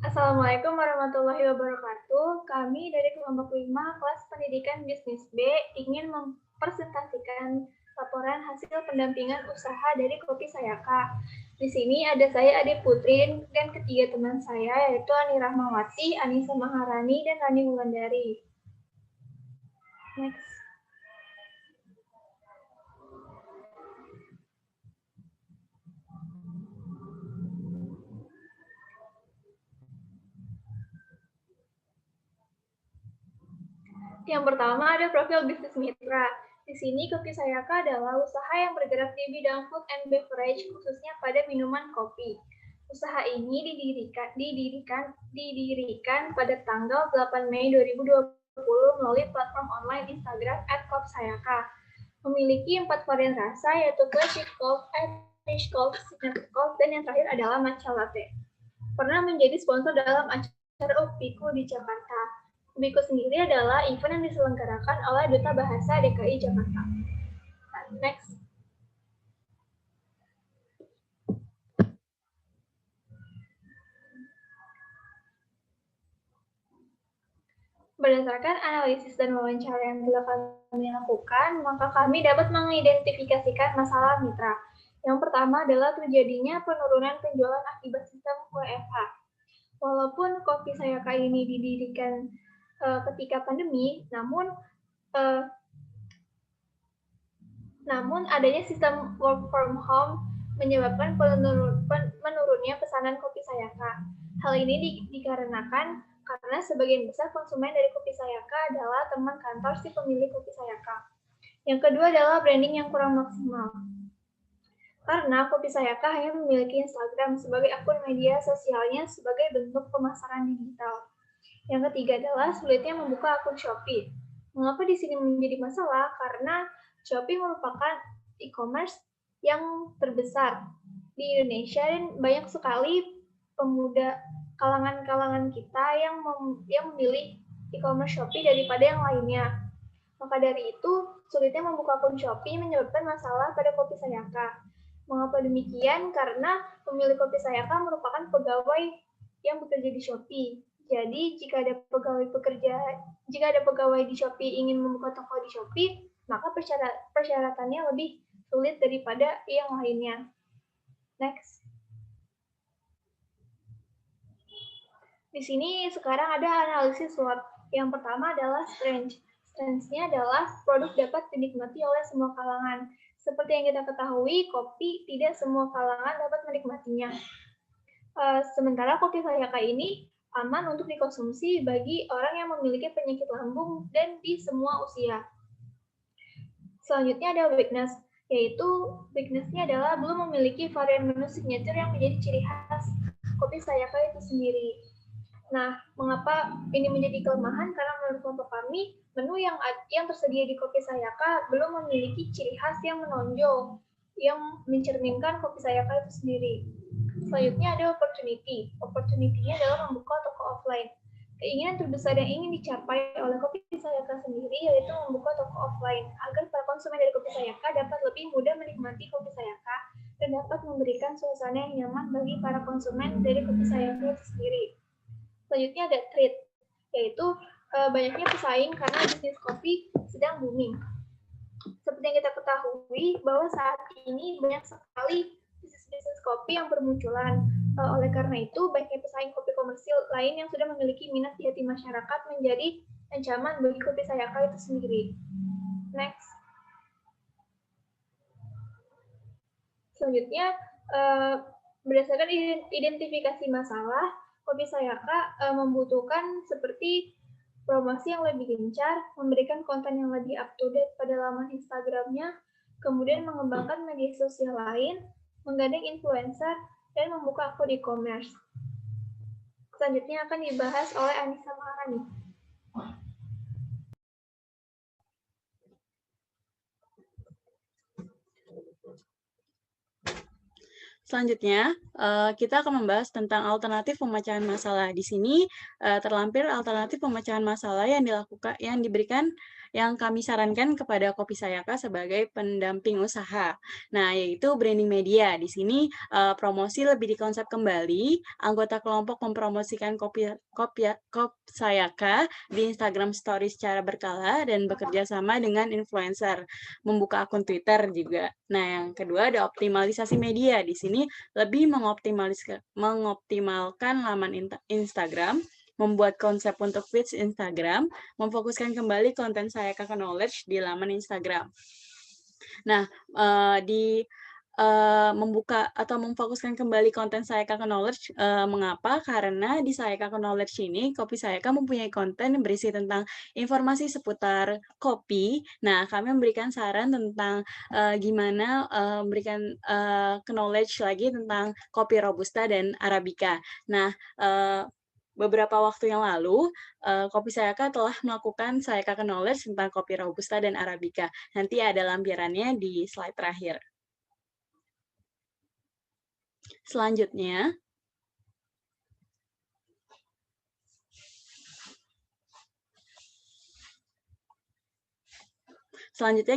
Assalamualaikum warahmatullahi wabarakatuh. Kami dari kelompok 5 kelas pendidikan bisnis B ingin mempresentasikan laporan hasil pendampingan usaha dari Kopi Sayaka. Di sini ada saya, Adik Putri, dan ketiga teman saya, yaitu Ani Rahmawati, Anissa Maharani, dan Rani Wulandari. Next. Yang pertama ada profil bisnis mitra. Di sini Kopi Sayaka adalah usaha yang bergerak di bidang food and beverage, khususnya pada minuman kopi. Usaha ini didirikan pada tanggal 8 Mei 2020 melalui platform online Instagram @kopsayaka. Memiliki 4 varian rasa, yaitu Classic Cold, Irish Cold, Signature Cold, dan yang terakhir adalah Matcha Latte. Pernah menjadi sponsor dalam acara UPIKU di Jakarta. UPIKU sendiri adalah event yang diselenggarakan oleh Duta Bahasa DKI Jakarta. Next. Berdasarkan analisis dan wawancara yang telah kami lakukan, maka kami dapat mengidentifikasikan masalah mitra. Yang pertama adalah terjadinya penurunan penjualan akibat sistem WFH. Walaupun Kopi Sayaka ini didirikan ketika pandemi, namun adanya sistem work from home menyebabkan menurunnya pesanan Kopi Sayaka. Hal ini dikarenakan karena sebagian besar konsumen dari Kopi Sayaka adalah teman kantor si pemilik Kopi Sayaka. Yang kedua adalah branding yang kurang maksimal. Karena Kopi Sayaka hanya memiliki Instagram sebagai akun media sosialnya sebagai bentuk pemasaran digital. Yang ketiga adalah sulitnya membuka akun Shopee. Mengapa di sini menjadi masalah? Karena Shopee merupakan e-commerce yang terbesar di Indonesia dan banyak sekali pemuda kalangan kita yang memilih e-commerce Shopee daripada yang lainnya. Maka dari itu, sulitnya membuka akun Shopee menyebabkan masalah pada Kopi Sayaka. Mengapa demikian? Karena pemilik Kopi Sayaka merupakan pegawai yang bekerja di Shopee. Jadi, jika ada pegawai di Shopee ingin membuka toko di Shopee, maka persyaratannya lebih sulit daripada yang lainnya. Next. Di sini sekarang ada analisis SWOT. Yang pertama adalah strength. Strength-nya adalah produk dapat dinikmati oleh semua kalangan. Seperti yang kita ketahui, kopi tidak semua kalangan dapat menikmatinya. Sementara Kopi Sayaka ini aman untuk dikonsumsi bagi orang yang memiliki penyakit lambung dan di semua usia. Selanjutnya ada weakness, yaitu weakness-nya adalah belum memiliki varian menu signature yang menjadi ciri khas Kopi Sayaka itu sendiri. Nah, mengapa ini menjadi kelemahan? Karena menurut kelompok kami, menu yang tersedia di Kopi Sayaka belum memiliki ciri khas yang menonjol, yang mencerminkan Kopi Sayaka itu sendiri. Selanjutnya ada opportunity. Opportunity-nya adalah membuka toko offline. Keinginan terbesar yang ingin dicapai oleh Kopi Sayaka sendiri yaitu membuka toko offline agar para konsumen dari Kopi Sayaka dapat lebih mudah menikmati Kopi Sayaka dan dapat memberikan suasana yang nyaman bagi para konsumen dari Kopi Sayaka itu sendiri. Selanjutnya ada trade, yaitu banyaknya pesaing karena bisnis kopi sedang booming. Seperti yang kita ketahui bahwa saat ini banyak sekali bisnis kopi yang bermunculan. Oleh karena itu, banyaknya pesaing kopi komersil lain yang sudah memiliki minat di hati masyarakat menjadi ancaman bagi Kopi Sayaka itu sendiri. Next. Selanjutnya, berdasarkan identifikasi masalah, Kopi Sayaka membutuhkan seperti promosi yang lebih gencar, memberikan konten yang lebih up-to-date pada laman Instagramnya, kemudian mengembangkan media sosial lain, menggandeng influencer, dan membuka akun e-commerce. Selanjutnya akan dibahas oleh Anissa Maharani. Selanjutnya, kita akan membahas tentang alternatif pemecahan masalah. Di sini terlampir alternatif pemecahan masalah yang diberikan yang kami sarankan kepada Kopi Sayaka sebagai pendamping usaha. Nah, yaitu branding media. Di sini promosi lebih dikonsep kembali, anggota kelompok mempromosikan Kopi Sayaka di Instagram Stories secara berkala dan bekerja sama dengan influencer, membuka akun Twitter juga. Nah, yang kedua ada optimalisasi media. Di sini lebih mengoptimalkan laman Instagram, membuat konsep untuk feeds Instagram, memfokuskan kembali konten Sayaka Knowledge di laman Instagram. Nah, di membuka atau memfokuskan kembali konten Sayaka Knowledge, mengapa? Karena di Sayaka Knowledge ini, Kopi Sayaka mempunyai konten yang berisi tentang informasi seputar kopi. Nah, kami memberikan saran tentang gimana memberikan knowledge lagi tentang kopi Robusta dan Arabica. Nah, beberapa waktu yang lalu, Kopi Sayaka telah melakukan Sayaka Knowledge tentang kopi Robusta dan Arabica. Nanti ada lampirannya di slide terakhir. Selanjutnya,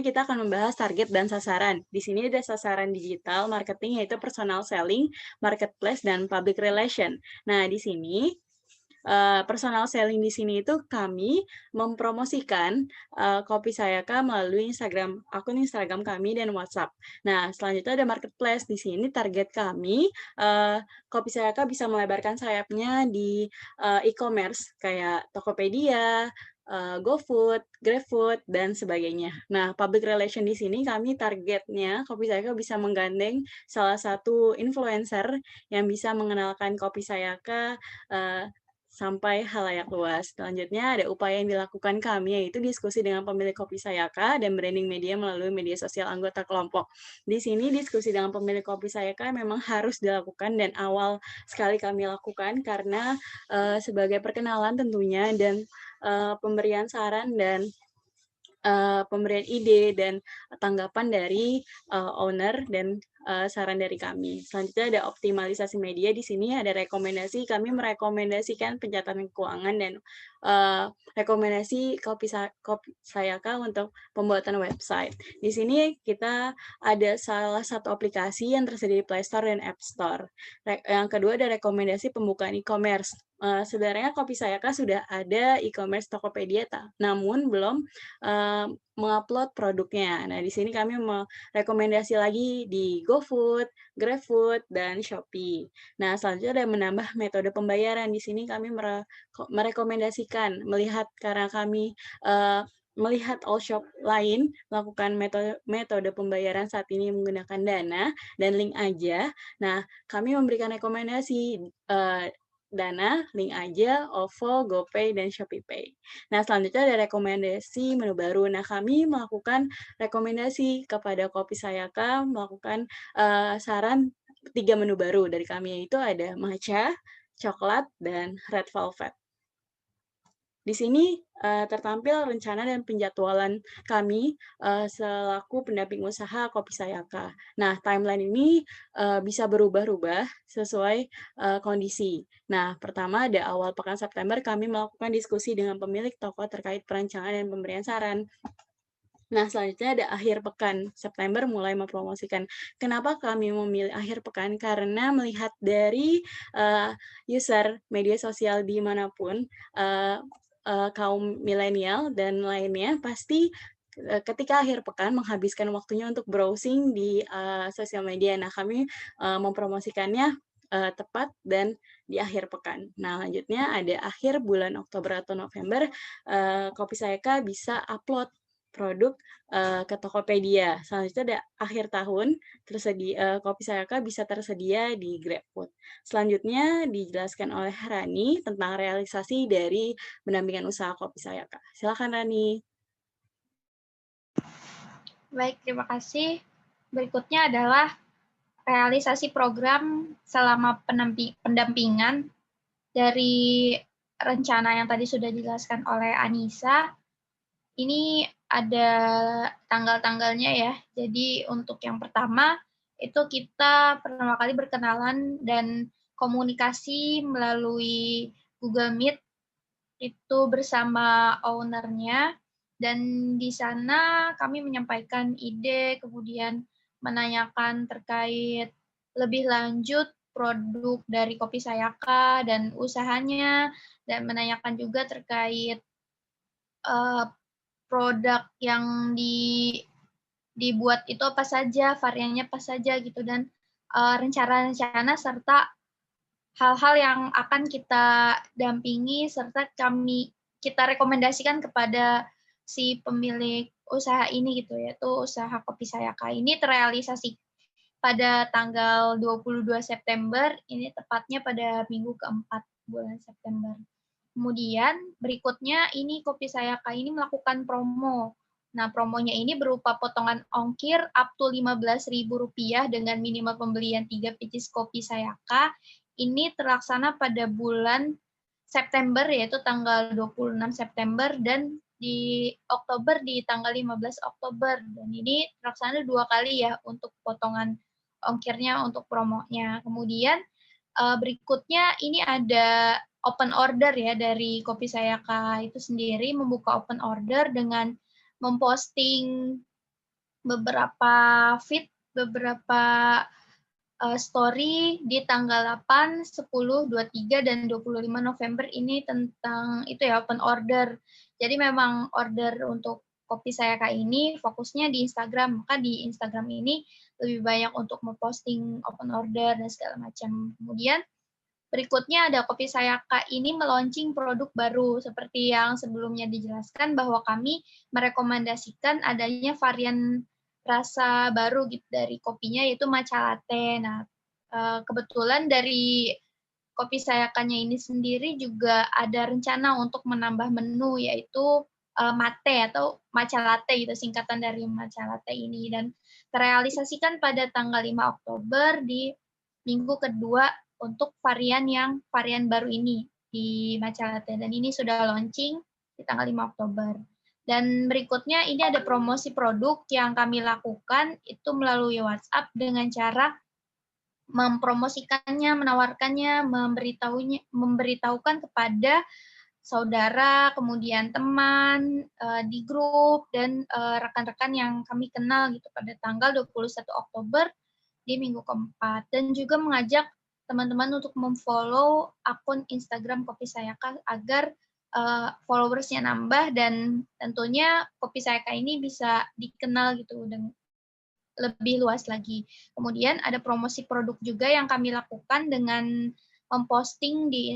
kita akan membahas target dan sasaran. Di sini ada sasaran digital marketing, yaitu personal selling, marketplace, dan public relation. Nah, di sini personal selling di sini itu kami mempromosikan Kopi Sayaka melalui akun Instagram kami dan WhatsApp. Nah, selanjutnya ada marketplace. Di sini target kami Kopi Sayaka bisa melebarkan sayapnya di e-commerce kayak Tokopedia, GoFood, GrabFood, dan sebagainya. Nah, public relation di sini kami targetnya Kopi Sayaka bisa menggandeng salah satu influencer yang bisa mengenalkan Kopi Sayaka sampai halayak luas. Selanjutnya ada upaya yang dilakukan kami, yaitu diskusi dengan pemilik Kopi Sayaka dan branding media melalui media sosial anggota kelompok. Di sini diskusi dengan pemilik Kopi Sayaka memang harus dilakukan dan awal sekali kami lakukan karena sebagai perkenalan tentunya dan pemberian saran dan pemberian ide dan tanggapan dari owner dan saran dari kami. Selanjutnya ada optimalisasi media. Di sini ada rekomendasi, kami merekomendasikan pencatatan keuangan dan rekomendasi Kopi Sayaka untuk pembuatan website. Di sini kita ada salah satu aplikasi yang tersedia di Play Store dan App Store. Yang kedua ada rekomendasi pembukaan e-commerce. Sebenarnya Kopi Sayaka sudah ada e-commerce Tokopedia, namun belum mengupload produknya. Nah, di sini kami merekomendasi lagi di GoFood, GrabFood, dan Shopee. Nah, selanjutnya ada menambah metode pembayaran. Di sini kami merekomendasikan karena kami melihat all shop lain melakukan metode pembayaran saat ini menggunakan Dana dan Link Aja. Nah, kami memberikan rekomendasi Dana, Link Aja, OVO, GoPay, dan ShopeePay. Nah, selanjutnya ada rekomendasi menu baru. Nah, kami melakukan rekomendasi kepada Kopi Sayaka melakukan saran 3 menu baru dari kami, yaitu ada matcha, coklat, dan red velvet. Di sini tertampil rencana dan penjadwalan kami selaku pendamping usaha Kopi Sayaka. Nah, timeline ini bisa berubah-ubah sesuai kondisi. Nah, pertama ada awal pekan September kami melakukan diskusi dengan pemilik toko terkait perancangan dan pemberian saran. Nah, selanjutnya ada akhir pekan. September mulai mempromosikan. Kenapa kami memilih akhir pekan? Karena melihat dari user media sosial dimanapun, kaum milenial dan lainnya pasti ketika akhir pekan menghabiskan waktunya untuk browsing di sosial media. Nah, kami mempromosikannya tepat dan di akhir pekan. Nah, lanjutnya ada akhir bulan Oktober atau November, Kopi Sayaka bisa upload produk ke Tokopedia. Selanjutnya ada akhir tahun Kopi Sayaka bisa tersedia di GrabFood. Selanjutnya dijelaskan oleh Rani tentang realisasi dari pendampingan usaha Kopi Sayaka. Silakan Rani. Baik, terima kasih. Berikutnya adalah realisasi program selama pendampingan dari rencana yang tadi sudah dijelaskan oleh Anissa. Ini ada tanggal-tanggalnya ya. Jadi untuk yang pertama itu kita pertama kali berkenalan dan komunikasi melalui Google Meet itu bersama ownernya. Dan di sana kami menyampaikan ide, kemudian menanyakan terkait lebih lanjut produk dari Kopi Sayaka dan usahanya, dan menanyakan juga terkait uh, produk yang dibuat itu apa saja, variannya apa saja gitu, dan rencana-rencana serta hal-hal yang akan kita dampingi serta kita rekomendasikan kepada si pemilik usaha ini gitu, yaitu usaha Kopi Sayaka ini terrealisasi pada tanggal 22 September, ini tepatnya pada minggu keempat bulan September. Kemudian berikutnya ini Kopi Sayaka ini melakukan promo. Nah, promonya ini berupa potongan ongkir up to Rp15.000 dengan minimal pembelian 3 pieces Kopi Sayaka. Ini terlaksana pada bulan September, yaitu tanggal 26 September, dan di Oktober di tanggal 15 Oktober. Dan ini terlaksana 2 kali ya untuk potongan ongkirnya untuk promonya. Kemudian berikutnya ini ada open order ya dari Kopi Sayaka itu sendiri, membuka open order dengan memposting beberapa feed, beberapa story di tanggal 8, 10, 23, dan 25 November ini tentang itu ya, open order. Jadi memang order untuk Kopi Sayaka ini fokusnya di Instagram, maka di Instagram ini lebih banyak untuk memposting open order dan segala macam. Kemudian berikutnya ada Kopi Sayaka ini meluncing produk baru, seperti yang sebelumnya dijelaskan bahwa kami merekomendasikan adanya varian rasa baru gitu dari kopinya, yaitu matcha latte. Nah, kebetulan dari Kopi Sayakanya ini sendiri juga ada rencana untuk menambah menu, yaitu mate atau matcha latte gitu, singkatan dari matcha latte ini, dan terrealisasikan pada tanggal 5 Oktober di minggu kedua untuk varian baru ini di matcha latte, dan ini sudah launching di tanggal 5 Oktober. Dan berikutnya ini ada promosi produk yang kami lakukan itu melalui WhatsApp dengan cara mempromosikannya, menawarkannya, memberitahukan kepada saudara, kemudian teman di grup, dan rekan-rekan yang kami kenal gitu pada tanggal 21 Oktober di minggu keempat, dan juga mengajak teman-teman untuk memfollow akun Instagram Kopi Sayaka agar followersnya nambah, dan tentunya Kopi Sayaka ini bisa dikenal gitu dan lebih luas lagi. Kemudian ada promosi produk juga yang kami lakukan dengan memposting di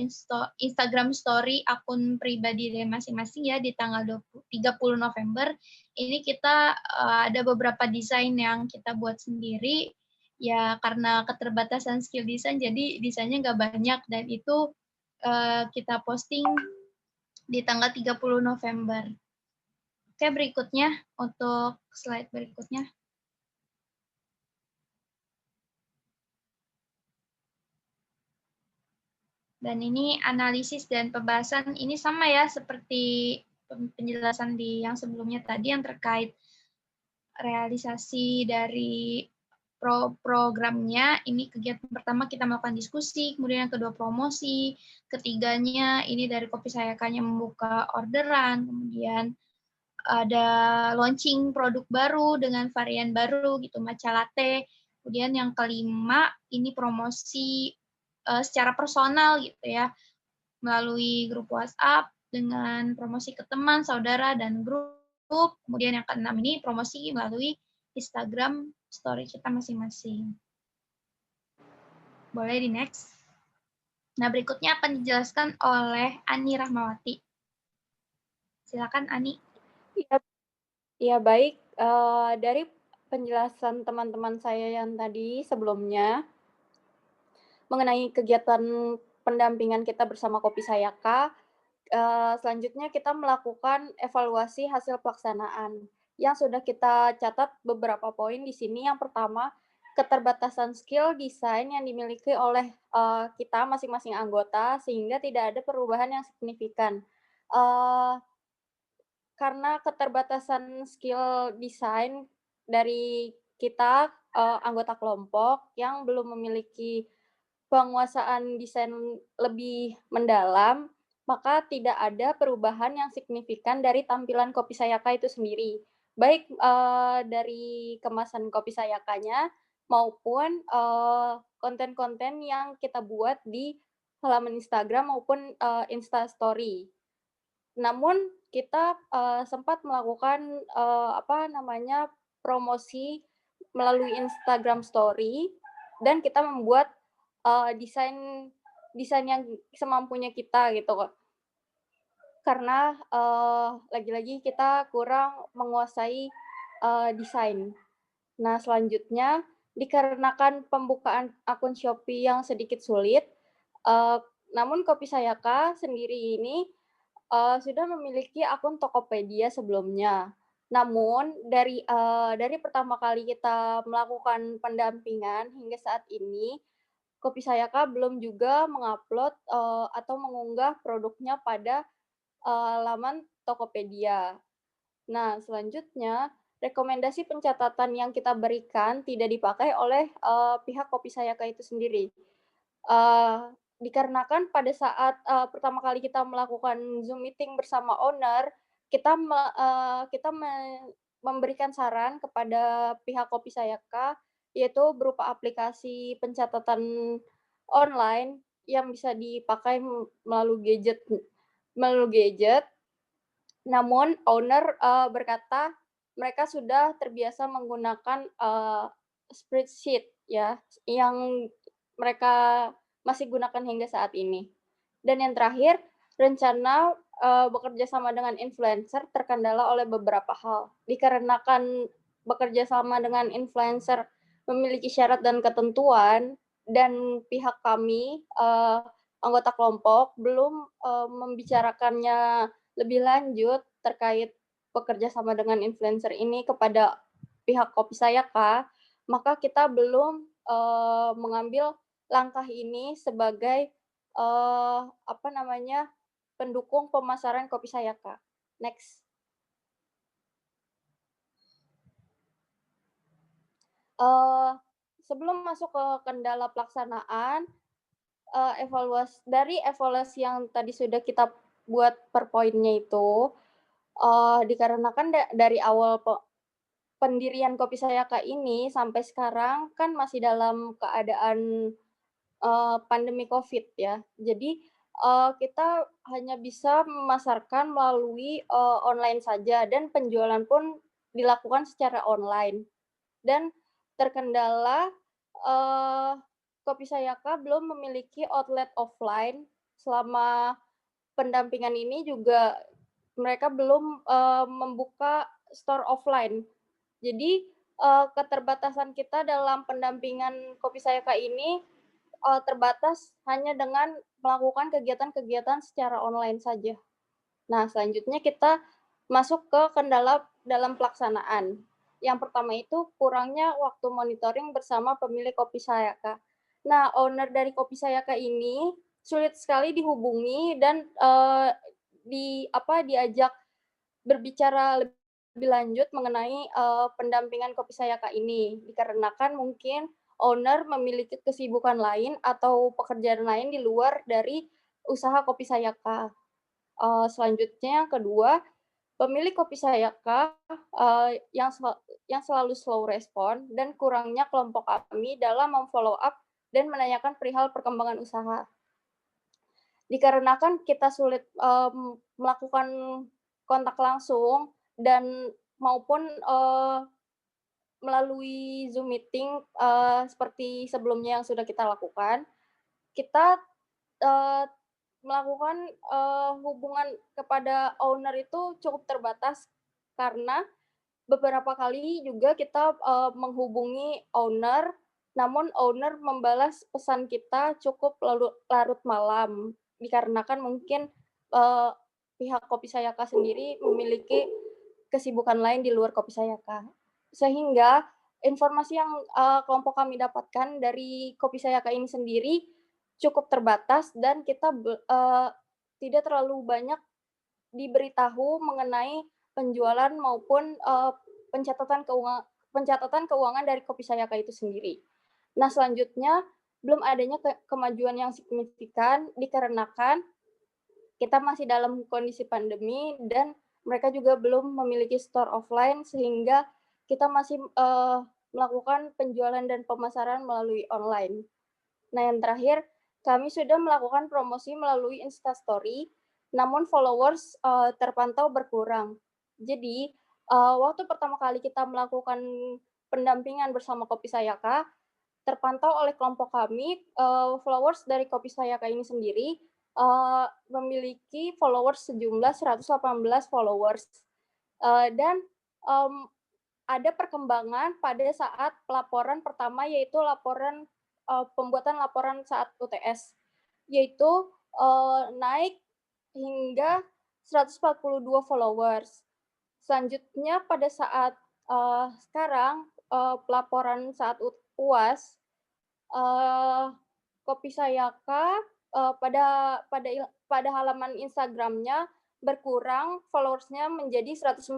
Instagram Story akun pribadi dari masing-masing ya di tanggal 30 November. Ini kita ada beberapa desain yang kita buat sendiri ya, karena keterbatasan skill desain jadi desainnya nggak banyak, dan itu kita posting di tanggal 30 November. Oke, berikutnya untuk slide berikutnya. Dan ini analisis dan pembahasan ini sama ya seperti penjelasan di yang sebelumnya tadi yang terkait realisasi dari programnya. Ini kegiatan pertama kita melakukan diskusi, kemudian yang kedua promosi, ketiganya ini dari Kopi Sayakanya membuka orderan, kemudian ada launching produk baru dengan varian baru gitu, matcha latte. Kemudian yang kelima ini promosi secara personal gitu ya, melalui grup WhatsApp dengan promosi ke teman, saudara, dan grup. Kemudian yang keenam ini promosi melalui Instagram story kita masing-masing. Boleh di next. Nah, berikutnya akan dijelaskan oleh Ani Rahmawati. Silakan Ani. Ya baik. Dari penjelasan teman-teman saya yang tadi sebelumnya mengenai kegiatan pendampingan kita bersama Kopi Sayaka, selanjutnya kita melakukan evaluasi hasil pelaksanaan yang sudah kita catat beberapa poin di sini. Yang pertama, keterbatasan skill desain yang dimiliki oleh kita masing-masing anggota sehingga tidak ada perubahan yang signifikan. Karena keterbatasan skill desain dari kita anggota kelompok yang belum memiliki penguasaan desain lebih mendalam, maka tidak ada perubahan yang signifikan dari tampilan kopi Sayaka itu sendiri. Baik dari kemasan kopi Sayakanya maupun konten-konten yang kita buat di halaman Instagram maupun Insta Story. Namun kita sempat melakukan promosi melalui Instagram Story dan kita membuat desain yang semampunya kita gitu kok. Karena lagi-lagi kita kurang menguasai desain. Nah, selanjutnya dikarenakan pembukaan akun Shopee yang sedikit sulit, eee, namun Kopi Sayaka sendiri ini sudah memiliki akun Tokopedia sebelumnya. Namun dari pertama kali kita melakukan pendampingan hingga saat ini, Kopi Sayaka belum juga mengupload atau mengunggah produknya pada laman Tokopedia. Nah, selanjutnya rekomendasi pencatatan yang kita berikan tidak dipakai oleh pihak Kopi Sayaka itu sendiri. Eee, Dikarenakan pada saat pertama kali kita melakukan Zoom meeting bersama owner, kita memberikan saran kepada pihak Kopi Sayaka, yaitu berupa aplikasi pencatatan online yang bisa dipakai melalui gadget. Namun owner berkata mereka sudah terbiasa menggunakan spreadsheet ya, yang mereka masih gunakan hingga saat ini. Dan yang terakhir, rencana bekerja sama dengan influencer terkendala oleh beberapa hal. Dikarenakan bekerja sama dengan influencer memiliki syarat dan ketentuan, dan pihak kami, anggota kelompok, belum membicarakannya lebih lanjut terkait bekerja sama dengan influencer ini kepada pihak Kopi Sayaka, maka kita belum mengambil langkah ini sebagai pendukung pemasaran Kopi Sayaka. Next. Sebelum masuk ke kendala pelaksanaan, evaluasi yang tadi sudah kita buat per poinnya itu, dikarenakan dari awal pendirian Kopi Sayaka ini sampai sekarang kan masih dalam keadaan pandemi Covid ya. Jadi kita hanya bisa memasarkan melalui online saja dan penjualan pun dilakukan secara online. Dan terkendala Kopi Sayaka belum memiliki outlet offline. Selama pendampingan ini juga mereka belum membuka store offline. Jadi keterbatasan kita dalam pendampingan Kopi Sayaka ini terbatas hanya dengan melakukan kegiatan-kegiatan secara online saja. Nah, selanjutnya kita masuk ke kendala dalam pelaksanaan. Yang pertama itu kurangnya waktu monitoring bersama pemilik Kopi Sayaka. Nah, owner dari Kopi Sayaka ini sulit sekali dihubungi dan diajak berbicara lebih lanjut mengenai pendampingan Kopi Sayaka ini. Dikarenakan mungkin owner memiliki kesibukan lain atau pekerjaan lain di luar dari usaha Kopi Sayaka. Selanjutnya yang kedua, pemilik Kopi Sayaka yang selalu slow respon dan kurangnya kelompok kami dalam memfollow up dan menanyakan perihal perkembangan usaha. Dikarenakan kita sulit melakukan kontak langsung dan maupun melalui Zoom meeting seperti sebelumnya yang sudah kita lakukan, kita melakukan hubungan kepada owner itu cukup terbatas karena beberapa kali juga kita menghubungi owner, namun owner membalas pesan kita cukup larut malam, dikarenakan mungkin pihak Kopi Sayaka sendiri memiliki kesibukan lain di luar Kopi Sayaka. Sehingga informasi yang kelompok kami dapatkan dari Kopi Sayaka ini sendiri cukup terbatas dan kita tidak terlalu banyak diberitahu mengenai penjualan maupun pencatatan keuangan dari Kopi Sayaka itu sendiri. Nah, selanjutnya belum adanya kemajuan yang signifikan dikarenakan kita masih dalam kondisi pandemi dan mereka juga belum memiliki store offline sehingga kita masih melakukan penjualan dan pemasaran melalui online. Nah, yang terakhir, kami sudah melakukan promosi melalui Instastory, namun followers terpantau berkurang. Jadi, waktu pertama kali kita melakukan pendampingan bersama Kopi Sayaka, terpantau oleh kelompok kami, followers dari Kopi Sayaka ini sendiri memiliki followers sejumlah 118 followers. Dan ada perkembangan pada saat pelaporan pertama, yaitu laporan pembuatan laporan saat UTS, yaitu naik hingga 142 followers. Selanjutnya pada saat sekarang pelaporan saat UAS, Kopi Sayaka pada halaman Instagramnya berkurang followersnya menjadi 140.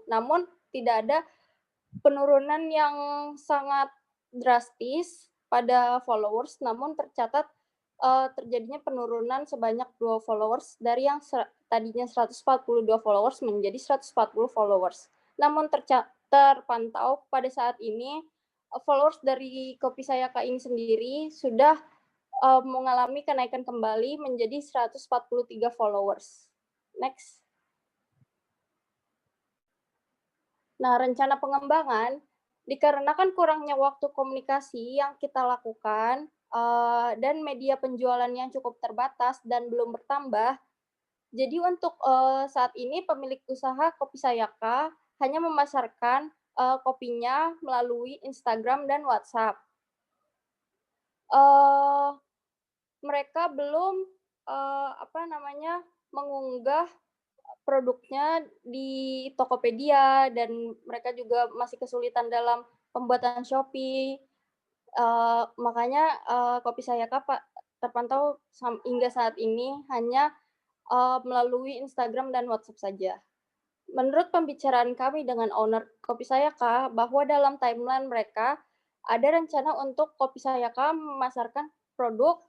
Namun tidak ada penurunan yang sangat drastis pada followers, namun tercatat terjadinya penurunan sebanyak 2 followers dari yang tadinya 142 followers menjadi 140 followers. Namun terpantau pada saat ini followers dari Kopi Sayaka ini sendiri sudah mengalami kenaikan kembali menjadi 143 followers. Next. Nah, rencana pengembangan dikarenakan kurangnya waktu komunikasi yang kita lakukan dan media penjualan yang cukup terbatas dan belum bertambah. Jadi untuk saat ini pemilik usaha Kopi Sayaka hanya memasarkan kopinya melalui Instagram dan WhatsApp. Mereka belum mengunggah produknya di Tokopedia dan mereka juga masih kesulitan dalam pembuatan Shopee. Makanya Kopi Sayaka terpantau hingga saat ini hanya melalui Instagram dan WhatsApp saja. Menurut pembicaraan kami dengan owner Kopi Sayaka, bahwa dalam timeline mereka ada rencana untuk Kopi Sayaka memasarkan produk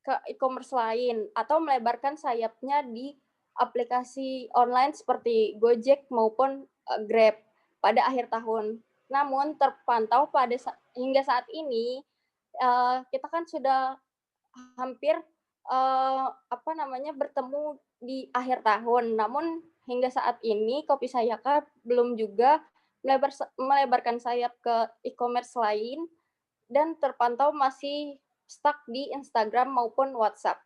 ke e-commerce lain atau melebarkan sayapnya di aplikasi online seperti Gojek maupun Grab pada akhir tahun. Namun terpantau hingga saat ini kita kan sudah hampir bertemu di akhir tahun. Namun hingga saat ini Kopi Sayaka belum juga melebarkan sayap ke e-commerce lain dan terpantau masih stuck di Instagram maupun WhatsApp.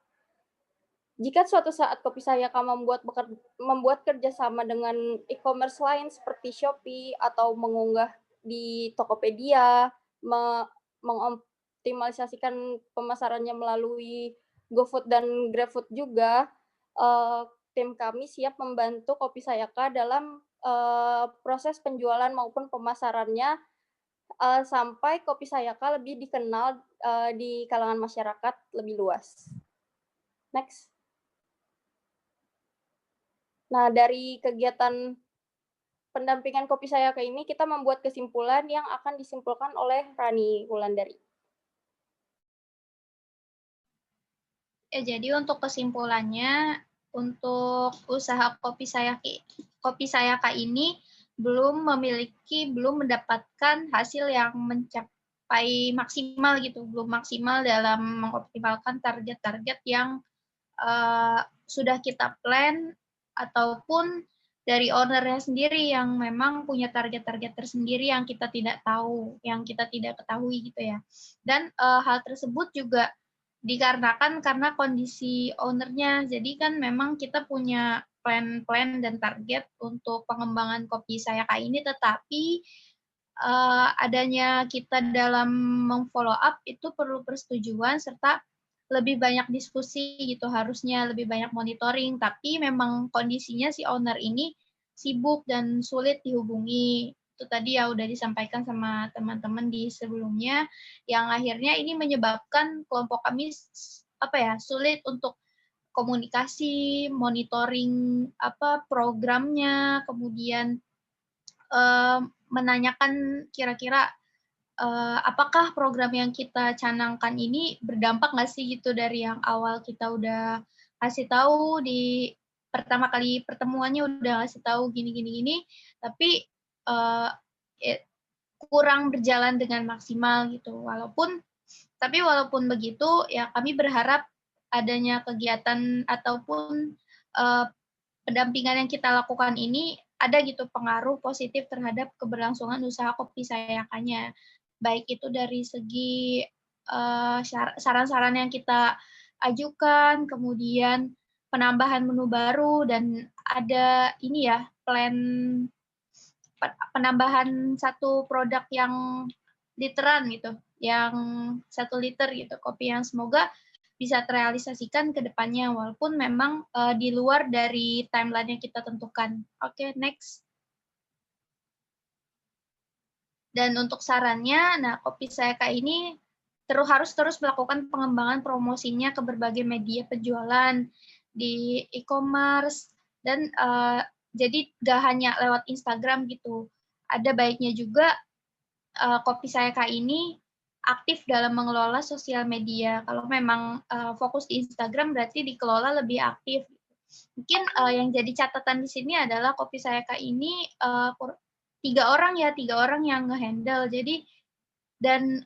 Jika suatu saat Kopi Sayaka membuat kerjasama dengan e-commerce lain seperti Shopee atau mengunggah di Tokopedia, mengoptimalisasikan pemasarannya melalui GoFood dan GrabFood juga, tim kami siap membantu Kopi Sayaka dalam proses penjualan maupun pemasarannya sampai Kopi Sayaka lebih dikenal di kalangan masyarakat lebih luas. Next. Nah, dari kegiatan pendampingan Kopi Sayaka ini, kita membuat kesimpulan yang akan disimpulkan oleh Rani Wulandari. Ya, jadi untuk kesimpulannya, untuk usaha Kopi Sayaka ini belum mendapatkan hasil yang mencapai maksimal gitu, belum maksimal dalam mengoptimalkan target-target yang sudah kita plan ataupun dari ownernya sendiri yang memang punya target-target tersendiri yang kita tidak tahu, yang kita tidak ketahui gitu ya. Dan hal tersebut juga dikarenakan karena kondisi ownernya. Jadi kan memang kita punya plan-plan dan target untuk pengembangan Kopi Sayaka ini, tetapi adanya kita dalam memfollow up itu perlu persetujuan serta lebih banyak diskusi gitu, harusnya lebih banyak monitoring, tapi memang kondisinya si owner ini sibuk dan sulit dihubungi. Itu tadi ya udah disampaikan sama teman-teman di sebelumnya, yang akhirnya ini menyebabkan kelompok kami sulit untuk komunikasi, monitoring programnya, kemudian menanyakan kira-kira apakah program yang kita canangkan ini berdampak nggak sih gitu dari yang awal kita udah kasih tahu di pertama kali pertemuannya udah kasih tahu gini, tapi uh, kurang berjalan dengan maksimal gitu. Walaupun begitu, ya kami berharap adanya kegiatan ataupun pendampingan yang kita lakukan ini ada gitu pengaruh positif terhadap keberlangsungan usaha Kopi Sayakanya. Baik itu dari segi saran-saran yang kita ajukan, kemudian penambahan menu baru, dan ada ini ya, plan penambahan satu produk yang literan gitu, yang 1 liter gitu, kopi yang semoga bisa terrealisasikan ke depannya, walaupun memang di luar dari timeline yang kita tentukan. Oke, next. Dan untuk sarannya, nah Kopi Sayaka ini harus terus melakukan pengembangan promosinya ke berbagai media penjualan di e-commerce, dan jadi nggak hanya lewat Instagram gitu. Ada baiknya juga Kopi Sayaka ini aktif dalam mengelola sosial media. Kalau memang fokus di Instagram berarti dikelola lebih aktif. Mungkin yang jadi catatan di sini adalah Kopi Sayaka ini 3 orang yang nge-handle. Jadi dan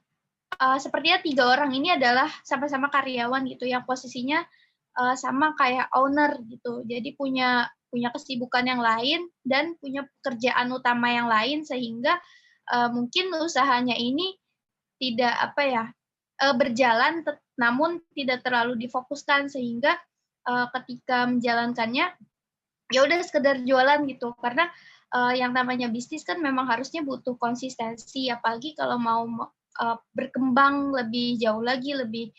sepertinya 3 orang ini adalah sama-sama karyawan gitu yang posisinya sama kayak owner gitu. Jadi punya kesibukan yang lain dan punya pekerjaan utama yang lain, sehingga mungkin usahanya ini tidak berjalan namun tidak terlalu difokuskan, sehingga ketika menjalankannya ya udah sekedar jualan gitu. Karena yang namanya bisnis kan memang harusnya butuh konsistensi, apalagi kalau mau berkembang lebih jauh lagi, lebih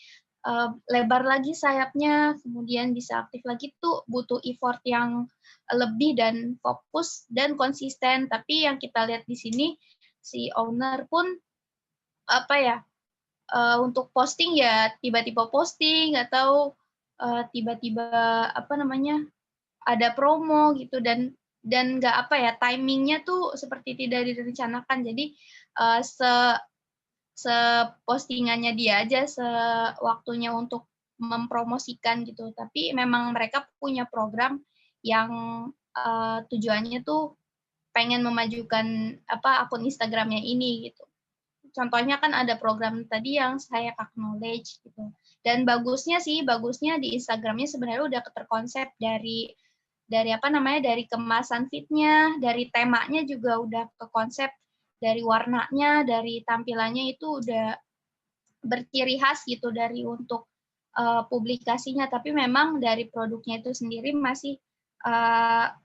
lebar lagi sayapnya, kemudian bisa aktif lagi tuh butuh effort yang lebih dan fokus dan konsisten. Tapi yang kita lihat di sini si owner pun untuk posting ya tiba-tiba posting, atau tiba-tiba ada promo gitu, dan nggak timingnya tuh seperti tidak direncanakan. Jadi sepostingannya dia aja, sewaktunya untuk mempromosikan gitu. Tapi memang mereka punya program yang tujuannya tuh pengen memajukan akun Instagramnya ini gitu. Contohnya kan ada program tadi yang saya acknowledge gitu. Dan bagusnya di Instagramnya sebenarnya udah terkonsep dari dari kemasan feed-nya, dari temanya juga udah ke konsep, dari warnanya, dari tampilannya itu udah berciri khas gitu dari untuk publikasinya. Tapi memang dari produknya itu sendiri masih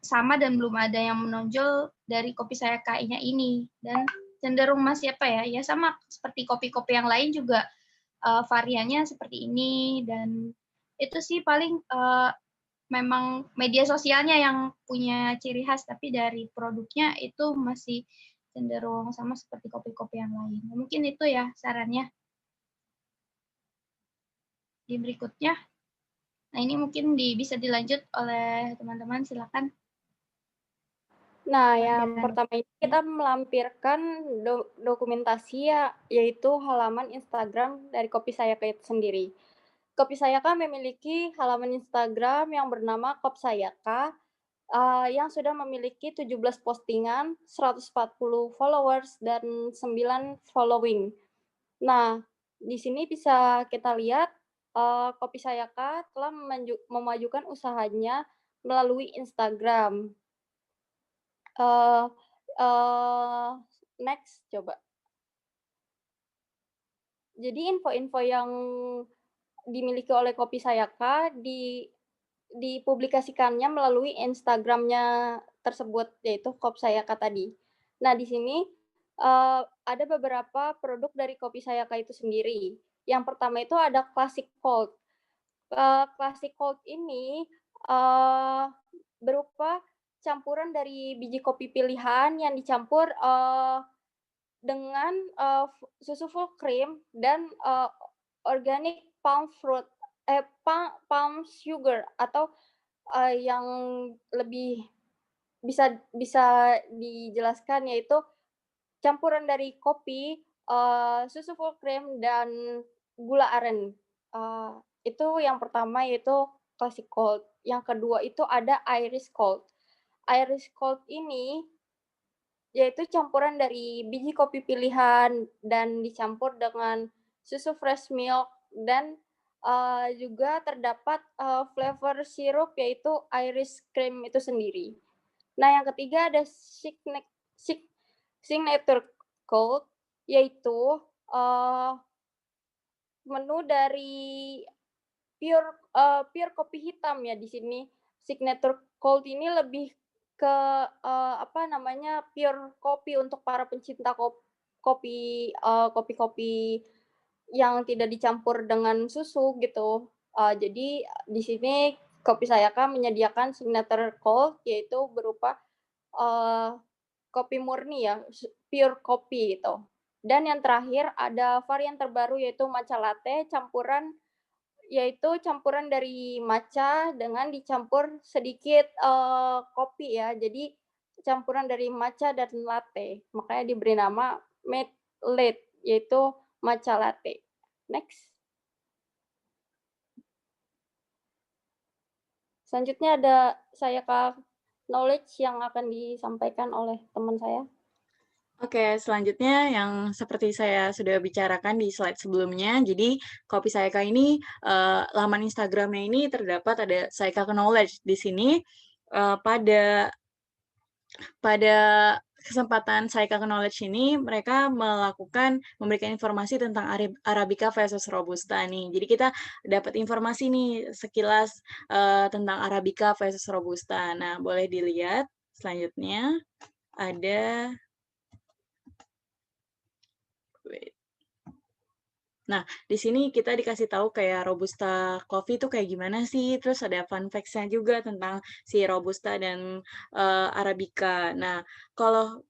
sama dan belum ada yang menonjol dari Kopi Sayaka-nya ini, dan cenderung masih ya sama seperti kopi-kopi yang lain juga variannya seperti ini. Dan itu sih paling memang media sosialnya yang punya ciri khas, tapi dari produknya itu masih cenderung sama seperti kopi-kopi yang lain. Mungkin itu ya sarannya. Di berikutnya, nah ini mungkin bisa dilanjut oleh teman-teman, silakan. Nah, yang pertama ini kita melampirkan dokumentasi yaitu halaman Instagram dari Kopi Sayaka itu sendiri. Kopi Sayaka memiliki halaman Instagram yang bernama Kop Sayaka yang sudah memiliki 17 postingan, 140 followers, dan 9 following. Nah, di sini bisa kita lihat Kopi Sayaka telah memajukan usahanya melalui Instagram. Next, coba. Jadi info-info yang dimiliki oleh Kopi Sayaka dipublikasikannya melalui Instagramnya tersebut, yaitu Kop Sayaka tadi. Nah, di sini ada beberapa produk dari Kopi Sayaka itu sendiri. Yang pertama itu ada Classic Cold. Classic Cold ini berupa campuran dari biji kopi pilihan yang dicampur dengan susu full cream dan organic palm sugar, atau yang lebih bisa dijelaskan yaitu campuran dari kopi, susu full cream, dan gula aren. Itu yang pertama yaitu classic cold. Yang kedua itu ada Irish cold. Irish cold ini yaitu campuran dari biji kopi pilihan dan dicampur dengan susu fresh milk, dan juga terdapat flavor sirup yaitu Irish cream itu sendiri. Nah, yang ketiga ada signature cold, yaitu menu dari pure kopi hitam ya di sini. Signature cold ini lebih ke pure kopi untuk para pencinta kopi yang tidak dicampur dengan susu gitu. Jadi di sini Kopi Sayaka menyediakan signature cold, yaitu berupa kopi murni ya, pure kopi gitu. Dan yang terakhir ada varian terbaru yaitu matcha latte, yaitu campuran dari matcha dengan dicampur sedikit kopi ya. Jadi campuran dari matcha dan latte. Makanya diberi nama made latte, yaitu matcha latte. Next. Selanjutnya ada Sayaka knowledge yang akan disampaikan oleh teman saya. Oke, selanjutnya yang seperti saya sudah bicarakan di slide sebelumnya, jadi Kopi Sayaka ini, laman Instagram-nya ini terdapat ada Sayaka Knowledge. Di sini, pada kesempatan Sayaka Knowledge ini, mereka memberikan informasi tentang Arabica versus Robusta nih. Jadi kita dapat informasi nih sekilas tentang Arabica versus Robusta. Nah, boleh dilihat selanjutnya ada Nah, di sini kita dikasih tahu kayak Robusta coffee itu kayak gimana sih, terus ada fun facts-nya juga tentang si Robusta dan Arabica. Nah, kalau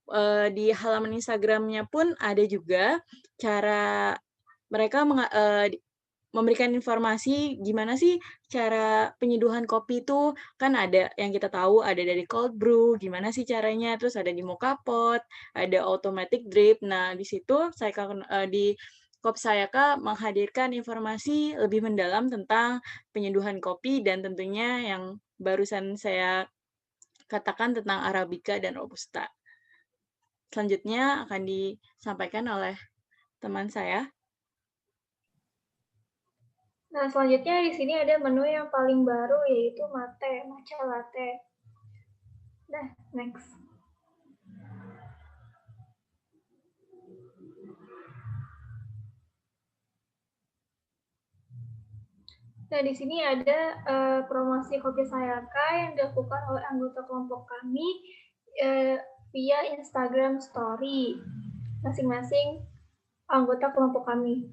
di halaman Instagram-nya pun ada juga cara mereka memberikan informasi gimana sih cara penyeduhan kopi itu, kan ada yang kita tahu ada dari cold brew, gimana sih caranya, terus ada di mocha pot, ada automatic drip. Nah, di situ di Kopi Sayaka menghadirkan informasi lebih mendalam tentang penyeduhan kopi dan tentunya yang barusan saya katakan tentang Arabica dan Robusta. Selanjutnya akan disampaikan oleh teman saya. Nah, selanjutnya di sini ada menu yang paling baru yaitu matcha latte. Nah, next. Nah, di sini ada promosi Kopi Sayaka yang dilakukan oleh anggota kelompok kami via Instagram Story masing-masing anggota kelompok kami.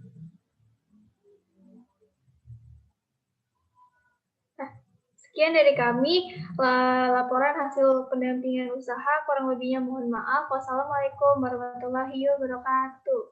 Nah, sekian dari kami laporan hasil pendampingan usaha. Kurang lebihnya mohon maaf. Wassalamualaikum warahmatullahi wabarakatuh.